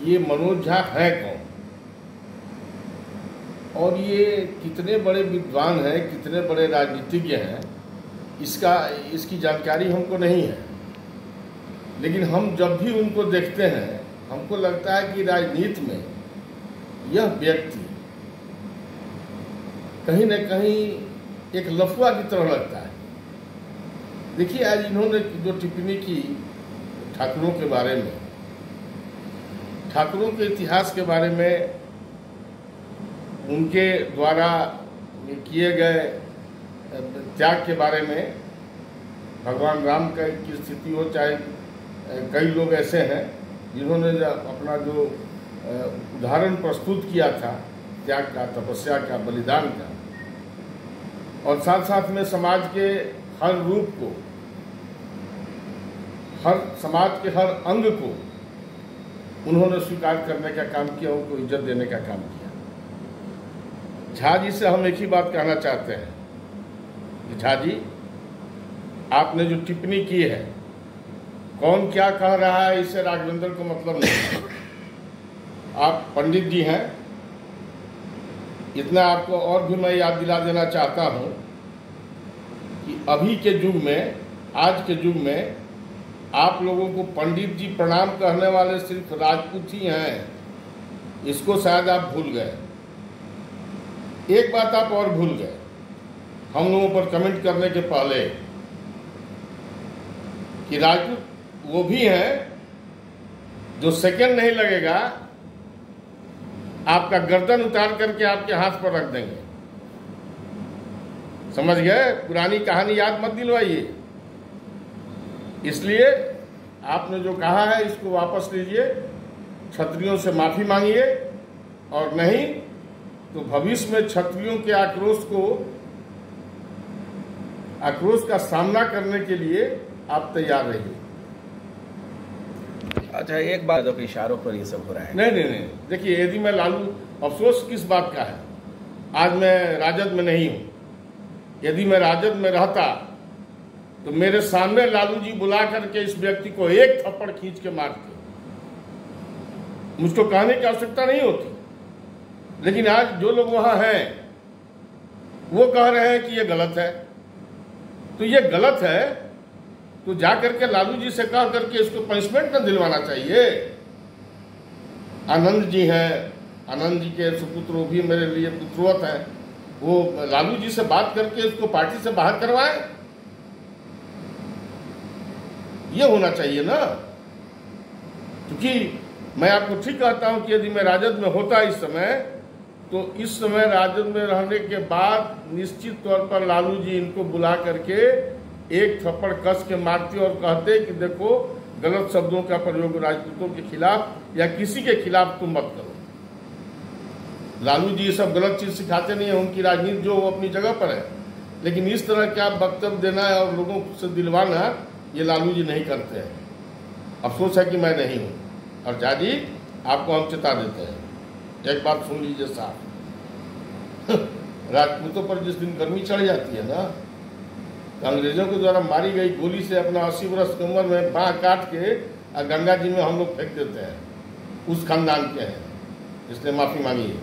ये मनोज झा है कौन और ये कितने बड़े विद्वान हैं, कितने बड़े राजनीतिज्ञ हैं, इसकी जानकारी हमको नहीं है। लेकिन हम जब भी उनको देखते हैं हमको लगता है कि राजनीति में यह व्यक्ति कहीं न कहीं एक लफुआ की तरह लगता है। देखिए, आज इन्होंने जो टिप्पणी की ठाकुरों के बारे में, ठाकुरों के इतिहास के बारे में, उनके द्वारा किए गए त्याग के बारे में, भगवान राम की स्थिति हो, चाहे कई लोग ऐसे हैं जिन्होंने अपना जो उदाहरण प्रस्तुत किया था त्याग का, तपस्या का, बलिदान का, और साथ साथ में समाज के हर रूप को, हर समाज के हर अंग को उन्होंने स्वीकार करने का काम किया, उनको इज्जत देने का काम किया। झा जी से हम एक ही बात कहना चाहते हैं कि झा जी, आपने जो टिप्पणी की है, कौन क्या कह रहा है इससे राघवेंद्र को मतलब नहीं। आप पंडित जी हैं, इतना आपको और भी मैं याद दिला देना चाहता हूं कि अभी के युग में, आज के युग में आप लोगों को पंडित जी प्रणाम कहने वाले सिर्फ राजपूत ही हैं। इसको शायद आप भूल गए। एक बात आप और भूल गए, हम लोगों पर कमेंट करने के पहले, कि राजपूत वो भी हैं जो सेकंड नहीं लगेगा आपका गर्दन उतार करके आपके हाथ पर रख देंगे। समझ गए? पुरानी कहानी याद मत दिलवाइए। इसलिए आपने जो कहा है इसको वापस लीजिए, क्षत्रियों से माफी मांगिए, और नहीं तो भविष्य में क्षत्रियों के आक्रोश का सामना करने के लिए आप तैयार रहिए। अच्छा, एक बात के इशारों पर ये सब हो रहा है। नहीं, देखिए, यदि मैं लालू, अफसोस किस बात का है, आज मैं राजद में नहीं हूं। यदि मैं राजद में रहता तो मेरे सामने लालू जी बुला करके इस व्यक्ति को एक थप्पड़ खींच के मारते। मुझको कहने की आवश्यकता नहीं होती। लेकिन आज जो लोग वहां हैं वो कह रहे हैं कि ये गलत है। तो ये गलत है तो जा करके लालू जी से कह करके इसको पनिशमेंट न दिलवाना चाहिए। आनंद जी हैं, आनंद जी के सुपुत्र, वो भी मेरे लिए पुत्रवत हैं। वो लालू जी से बात करके इसको पार्टी से बाहर करवाएं, ये होना चाहिए ना। क्योंकि मैं आपको ठीक कहता हूं कि यदि मैं राजद में होता इस समय, तो इस समय राजद में रहने के बाद निश्चित तौर पर लालू जी इनको बुला करके एक थप्पड़ कस के मारते और कहते कि देखो, गलत शब्दों का प्रयोग राजपूतों के खिलाफ या किसी के खिलाफ तुम मत करो। लालू जी ये सब गलत चीज सिखाते नहीं है, उनकी राजनीति जो वो अपनी जगह पर है। लेकिन इस तरह का वक्तव्य देना है और लोगों से दिलवाना, ये लालू जी नहीं करते हैं। अफसोस है कि मैं नहीं हूं। और झा जी, आपको हम चेता देते हैं, एक बात सुन लीजिए साहब। राजपूतों पर जिस दिन गर्मी चढ़ जाती है ना, तो अंग्रेजों के द्वारा मारी गई गोली से अपना 80 वर्ष की उम्र में बाँह काट के गंगा जी में हम लोग फेंक देते हैं। उस खानदान के हैं, इसलिए माफी मांगिए।